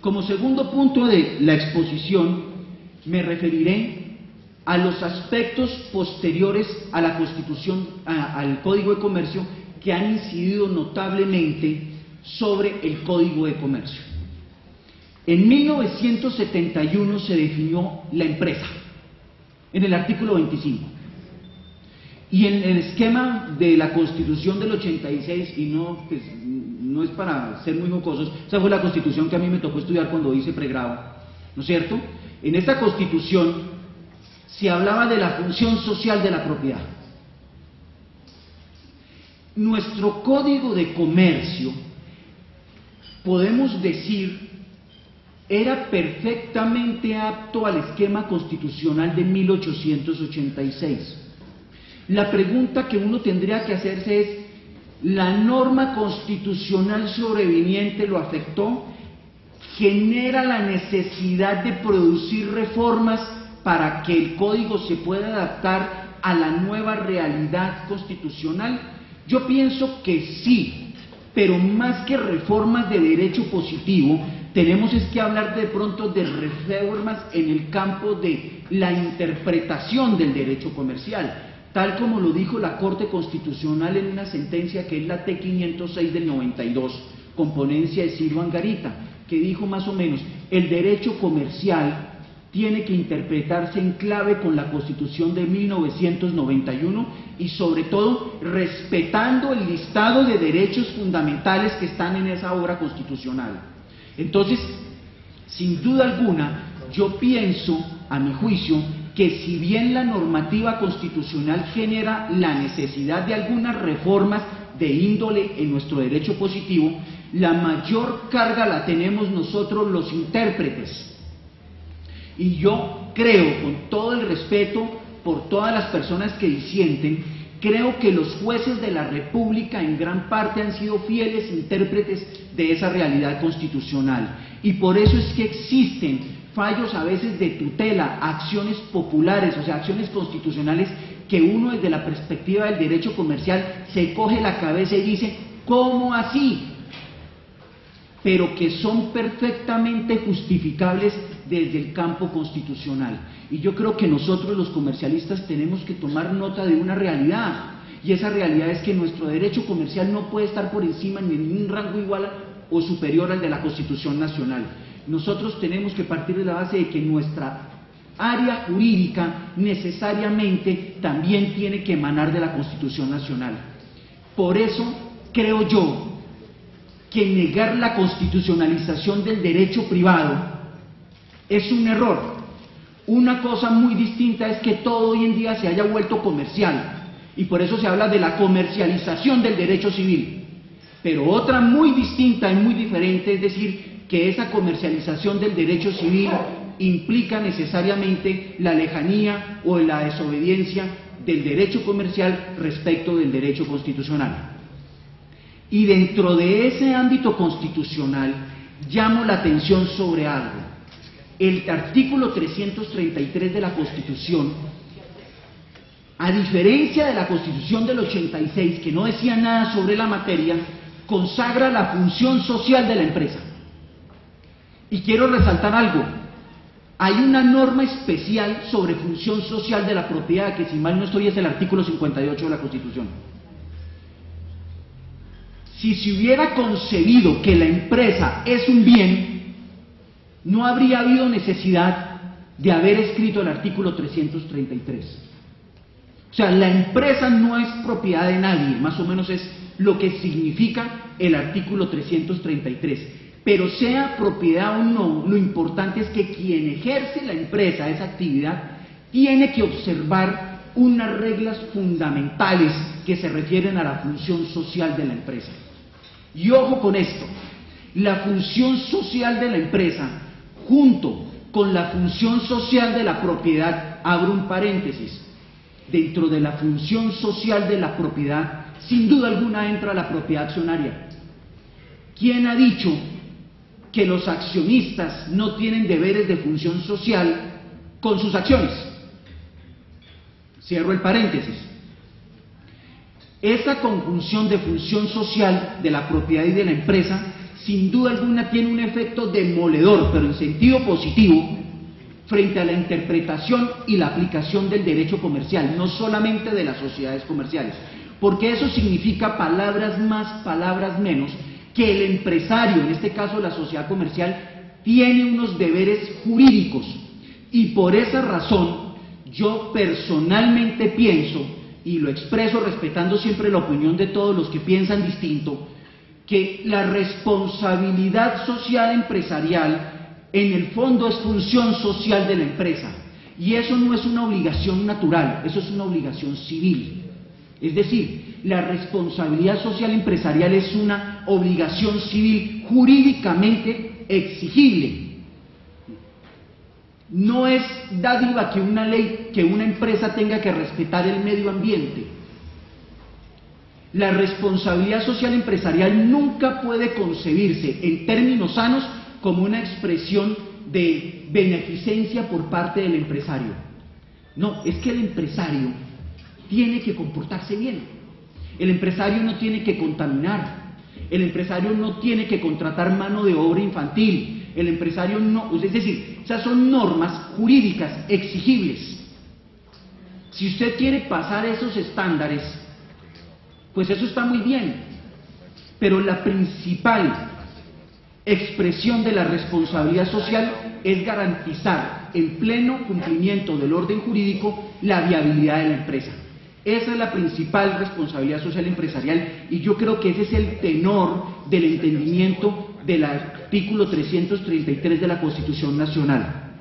Como segundo punto de la exposición, me referiré a los aspectos posteriores a la Constitución, al Código de Comercio, que han incidido notablemente sobre el Código de Comercio. En 1971 se definió la empresa, en el artículo 25. Y en el esquema de la Constitución del 86, y no es para ser muy jocosos, esa fue la Constitución que a mí me tocó estudiar cuando hice pregrado, ¿no es cierto? En esta Constitución se hablaba de la función social de la propiedad. Nuestro Código de Comercio, podemos decir, era perfectamente apto al esquema constitucional de 1886. La pregunta que uno tendría que hacerse es, ¿la norma constitucional sobreviniente lo afectó? ¿Genera la necesidad de producir reformas para que el código se pueda adaptar a la nueva realidad constitucional? Yo pienso que sí, pero más que reformas de derecho positivo, tenemos que hablar de pronto de reformas en el campo de la interpretación del derecho comercial, tal como lo dijo la Corte Constitucional en una sentencia que es la T-506 del 92, con ponencia de Ciro Angarita, que dijo más o menos, el derecho comercial tiene que interpretarse en clave con la Constitución de 1991 y sobre todo respetando el listado de derechos fundamentales que están en esa obra constitucional. Entonces, sin duda alguna, yo pienso, a mi juicio, que si bien la normativa constitucional genera la necesidad de algunas reformas de índole en nuestro derecho positivo, la mayor carga la tenemos nosotros los intérpretes. Y yo creo, con todo el respeto por todas las personas que disienten, creo que los jueces de la República en gran parte han sido fieles intérpretes de esa realidad constitucional. Y por eso es que existen fallos a veces de tutela, acciones populares, o sea, acciones constitucionales que uno desde la perspectiva del derecho comercial se coge la cabeza y dice, ¿cómo así? Pero que son perfectamente justificables desde el campo constitucional. Y yo creo que nosotros los comercialistas tenemos que tomar nota de una realidad, y esa realidad es que nuestro derecho comercial no puede estar por encima ni en un rango igual o superior al de la Constitución Nacional. Nosotros tenemos que partir de la base de que nuestra área jurídica necesariamente también tiene que emanar de la Constitución Nacional. Por eso creo yo que negar la constitucionalización del derecho privado es un error. Una cosa muy distinta es que todo hoy en día se haya vuelto comercial, y por eso se habla de la comercialización del derecho civil. Pero otra muy distinta y muy diferente es decir que esa comercialización del derecho civil implica necesariamente la lejanía o la desobediencia del derecho comercial respecto del derecho constitucional. Y dentro de ese ámbito constitucional llamo la atención sobre algo. El artículo 333 de la Constitución, a diferencia de la Constitución del 86, que no decía nada sobre la materia, consagra la función social de la empresa. Y quiero resaltar algo, hay una norma especial sobre función social de la propiedad, que si mal no estoy es el artículo 58 de la Constitución. Si se hubiera concebido que la empresa es un bien, no habría habido necesidad de haber escrito el artículo 333. O sea, la empresa no es propiedad de nadie, más o menos es lo que significa el artículo 333. Pero sea propiedad o no, lo importante es que quien ejerce la empresa, esa actividad, tiene que observar unas reglas fundamentales que se refieren a la función social de la empresa. Y ojo con esto, la función social de la empresa, junto con la función social de la propiedad, abro un paréntesis, dentro de la función social de la propiedad, sin duda alguna entra la propiedad accionaria. ¿Quién ha dicho que los accionistas no tienen deberes de función social con sus acciones? Cierro el paréntesis. Esa conjunción de función social de la propiedad y de la empresa sin duda alguna tiene un efecto demoledor, pero en sentido positivo, frente a la interpretación y la aplicación del derecho comercial, no solamente de las sociedades comerciales, porque eso significa palabras más, palabras menos, que el empresario, en este caso la sociedad comercial, tiene unos deberes jurídicos, y por esa razón yo personalmente pienso, y lo expreso respetando siempre la opinión de todos los que piensan distinto, que la responsabilidad social empresarial en el fondo es función social de la empresa, y eso no es una obligación natural, eso es una obligación civil. Es decir, la responsabilidad social empresarial es una obligación civil jurídicamente exigible. No es dádiva que una ley, que una empresa tenga que respetar el medio ambiente. La responsabilidad social empresarial nunca puede concebirse en términos sanos como una expresión de beneficencia por parte del empresario. No, es que el empresario tiene que comportarse bien. El empresario no tiene que contaminar. El empresario no tiene que contratar mano de obra infantil. El empresario no, es decir, esas son normas jurídicas exigibles. Si usted quiere pasar esos estándares, pues eso está muy bien, pero la principal expresión de la responsabilidad social es garantizar en pleno cumplimiento del orden jurídico la viabilidad de la empresa. Esa es la principal responsabilidad social empresarial, y yo creo que ese es el tenor del entendimiento del artículo 333 de la Constitución Nacional.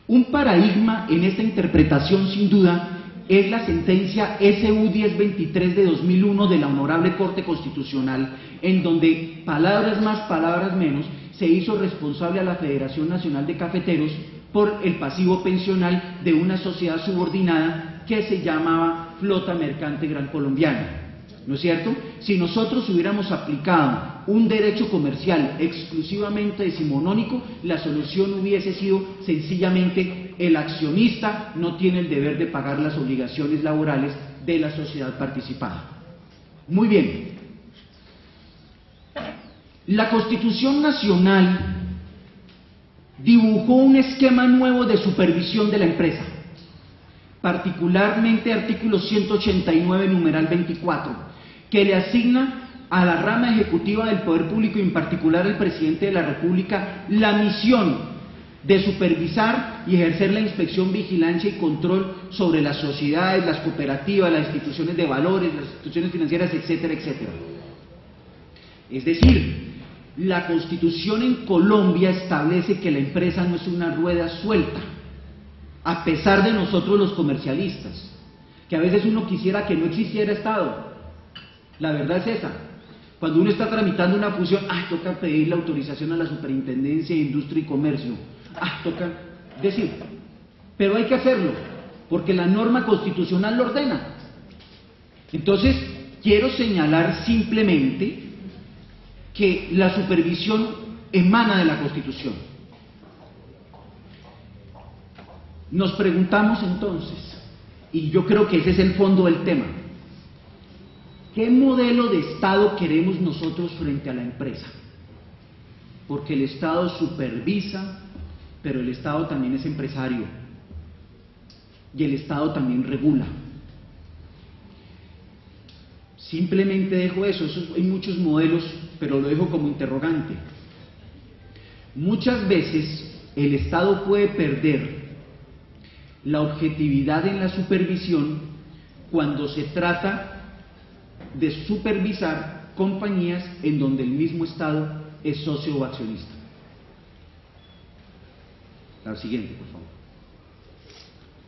Un paradigma en esta interpretación, sin duda, es la sentencia SU 1023 de 2001 de la Honorable Corte Constitucional, en donde, palabras más, palabras menos, se hizo responsable a la Federación Nacional de Cafeteros por el pasivo pensional de una sociedad subordinada que se llamaba Flota Mercante Gran Colombiana. ¿No es cierto? Si nosotros hubiéramos aplicado un derecho comercial exclusivamente decimonónico, la solución hubiese sido sencillamente: el accionista no tiene el deber de pagar las obligaciones laborales de la sociedad participada. Muy bien. La Constitución Nacional dibujó un esquema nuevo de supervisión de la empresa, particularmente artículo 189, numeral 24, que le asigna a la rama ejecutiva del Poder Público, y en particular al Presidente de la República, la misión de supervisar y ejercer la inspección, vigilancia y control sobre las sociedades, las cooperativas, las instituciones de valores, las instituciones financieras, etcétera, etcétera. Es decir, la Constitución en Colombia establece que la empresa no es una rueda suelta, a pesar de nosotros los comercialistas, que a veces uno quisiera que no existiera Estado. La verdad es esa. Cuando uno está tramitando una fusión, toca pedir la autorización a la Superintendencia de Industria y Comercio. Toca decir, pero hay que hacerlo, porque la norma constitucional lo ordena. Entonces, quiero señalar simplemente que la supervisión emana de la Constitución. Nos preguntamos entonces, y yo creo que ese es el fondo del tema: ¿qué modelo de Estado queremos nosotros frente a la empresa? Porque el Estado supervisa, pero el Estado también es empresario, y el Estado también regula. Simplemente dejo eso, hay muchos modelos, pero lo dejo como interrogante. Muchas veces el Estado puede perder la objetividad en la supervisión cuando se trata de supervisar compañías en donde el mismo Estado es socio o accionista. La siguiente, por favor.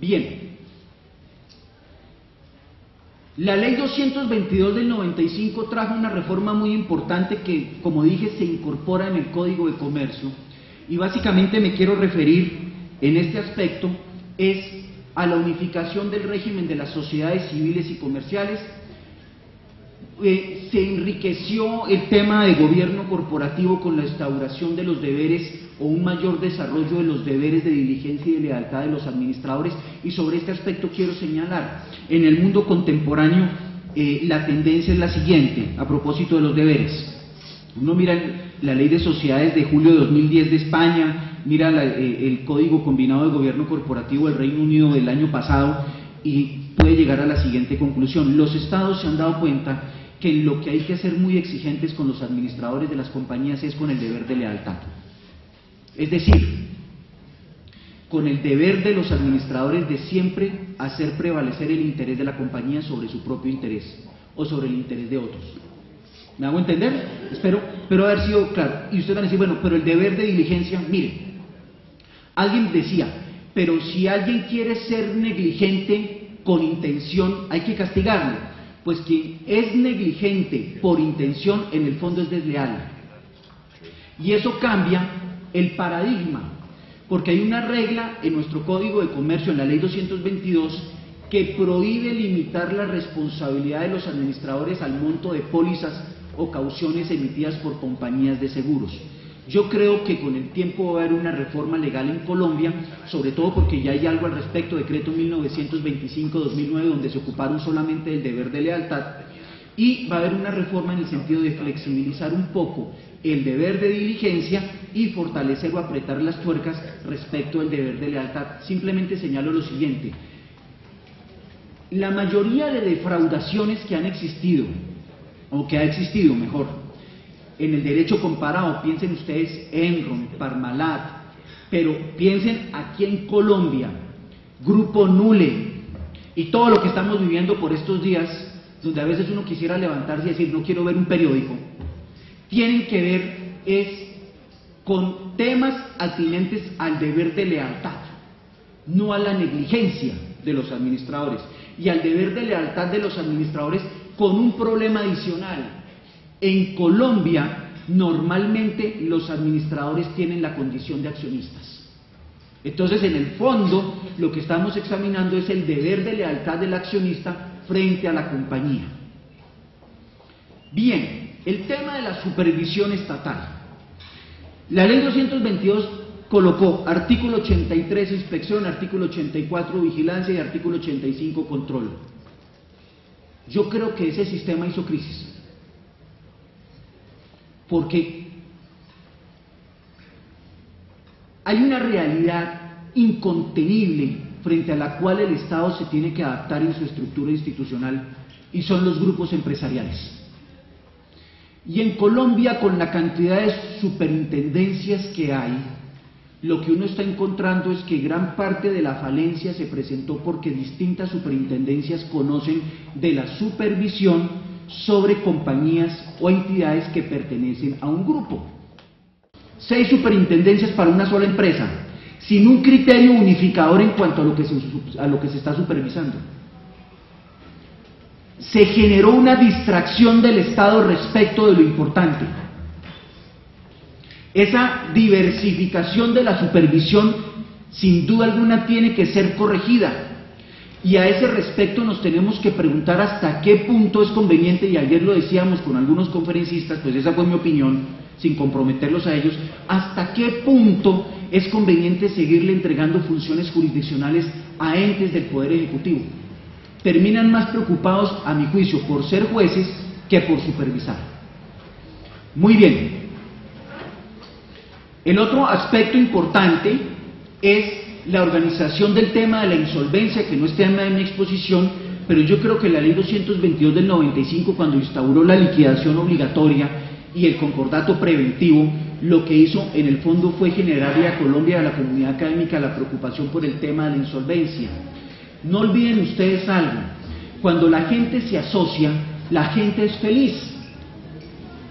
Bien. La Ley 222 del 95 trajo una reforma muy importante que, como dije, se incorpora en el Código de Comercio, y básicamente me quiero referir en este aspecto es a la unificación del régimen de las sociedades civiles y comerciales. Se enriqueció el tema de gobierno corporativo con la instauración de los deberes o un mayor desarrollo de los deberes de diligencia y de lealtad de los administradores, y sobre este aspecto quiero señalar: en el mundo contemporáneo la tendencia es la siguiente, a propósito de los deberes. Uno mira la ley de sociedades de julio de 2010 de España, mira el Código Combinado de Gobierno Corporativo del Reino Unido del año pasado y puede llegar a la siguiente conclusión. Los estados se han dado cuenta que lo que hay que ser muy exigentes con los administradores de las compañías es con el deber de lealtad. Es decir, con el deber de los administradores de siempre hacer prevalecer el interés de la compañía sobre su propio interés o sobre el interés de otros. ¿Me hago entender? Espero haber sido claro. Y ustedes van a decir, bueno, pero el deber de diligencia, mire, alguien decía, pero si alguien quiere ser negligente con intención, hay que castigarlo. Pues quien es negligente por intención, en el fondo es desleal. Y eso cambia el paradigma, porque hay una regla en nuestro Código de Comercio, en la Ley 222, que prohíbe limitar la responsabilidad de los administradores al monto de pólizas o cauciones emitidas por compañías de seguros. Yo creo que con el tiempo va a haber una reforma legal en Colombia, sobre todo porque ya hay algo al respecto, decreto 1925-2009, donde se ocuparon solamente del deber de lealtad, y va a haber una reforma en el sentido de flexibilizar un poco el deber de diligencia y fortalecer o apretar las tuercas respecto al deber de lealtad. Simplemente señalo lo siguiente: la mayoría de defraudaciones que han existido, o que ha existido mejor, en el derecho comparado, piensen ustedes Enron, Parmalat, pero piensen aquí en Colombia, Grupo Nule y todo lo que estamos viviendo por estos días, donde a veces uno quisiera levantarse y decir no quiero ver un periódico, tienen que ver es con temas atinentes al deber de lealtad, no a la negligencia de los administradores, y al deber de lealtad de los administradores con un problema adicional. En Colombia, normalmente los administradores tienen la condición de accionistas. Entonces, en el fondo, lo que estamos examinando es el deber de lealtad del accionista frente a la compañía. Bien, el tema de la supervisión estatal. La Ley 222 colocó artículo 83 inspección, artículo 84 vigilancia y artículo 85 control. Yo creo que ese sistema hizo crisis, porque hay una realidad incontenible frente a la cual el Estado se tiene que adaptar en su estructura institucional, y son los grupos empresariales. Y en Colombia, con la cantidad de superintendencias que hay, lo que uno está encontrando es que gran parte de la falencia se presentó porque distintas superintendencias conocen de la supervisión sobre compañías o entidades que pertenecen a un grupo. 6 superintendencias para una sola empresa, sin un criterio unificador en cuanto a lo que se está supervisando. Se generó una distracción del Estado respecto de lo importante. Esa diversificación de la supervisión, sin duda alguna, tiene que ser corregida. Y a ese respecto nos tenemos que preguntar hasta qué punto es conveniente, y ayer lo decíamos con algunos conferencistas, pues esa fue mi opinión, sin comprometerlos a ellos, hasta qué punto es conveniente seguirle entregando funciones jurisdiccionales a entes del Poder Ejecutivo. Terminan más preocupados, a mi juicio, por ser jueces que por supervisar. Muy bien. El otro aspecto importante es la organización del tema de la insolvencia, que no es tema de mi exposición, pero yo creo que la Ley 222 del 95, cuando instauró la liquidación obligatoria y el concordato preventivo, lo que hizo en el fondo fue generarle a Colombia y a la comunidad académica la preocupación por el tema de la insolvencia. No olviden ustedes algo: cuando la gente se asocia, la gente es feliz.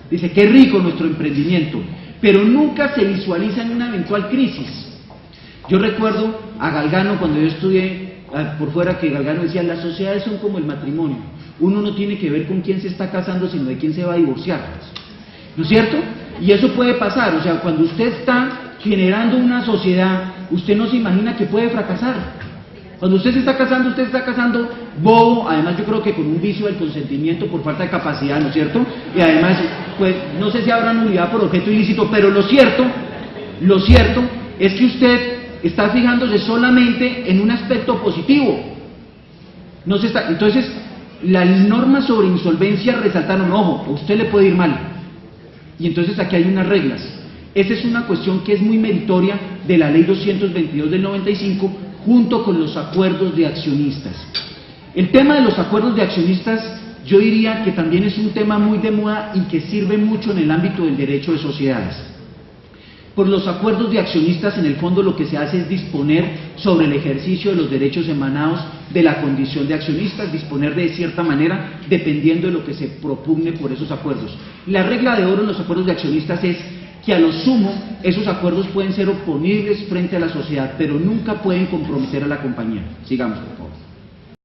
Dice, qué rico nuestro emprendimiento, pero nunca se visualiza en una eventual crisis. Yo recuerdo a Galgano, cuando yo estudié por fuera, que Galgano decía, las sociedades son como el matrimonio, uno no tiene que ver con quién se está casando, sino de quién se va a divorciar, ¿no es cierto? Y eso puede pasar, o sea, cuando usted está generando una sociedad, usted no se imagina que puede fracasar. Cuando usted se está casando bobo, además yo creo que con un vicio del consentimiento por falta de capacidad, ¿no es cierto? Y además, pues, no sé si habrá nulidad por objeto ilícito, pero lo cierto es que usted está fijándose solamente en un aspecto positivo. Entonces, las normas sobre insolvencia resaltaron, ojo, a usted le puede ir mal, Y entonces aquí hay unas reglas. Esa es una cuestión que es muy meritoria de la Ley 222 del 95, junto con los acuerdos de accionistas. El tema de los acuerdos de accionistas, yo diría que también es un tema muy de moda y que sirve mucho en el ámbito del derecho de sociedades. Por los acuerdos de accionistas, en el fondo lo que se hace es disponer sobre el ejercicio de los derechos emanados de la condición de accionistas, disponer de cierta manera, dependiendo de lo que se propugne por esos acuerdos. La regla de oro en los acuerdos de accionistas es que a lo sumo esos acuerdos pueden ser oponibles frente a la sociedad, pero nunca pueden comprometer a la compañía. Sigamos, por favor.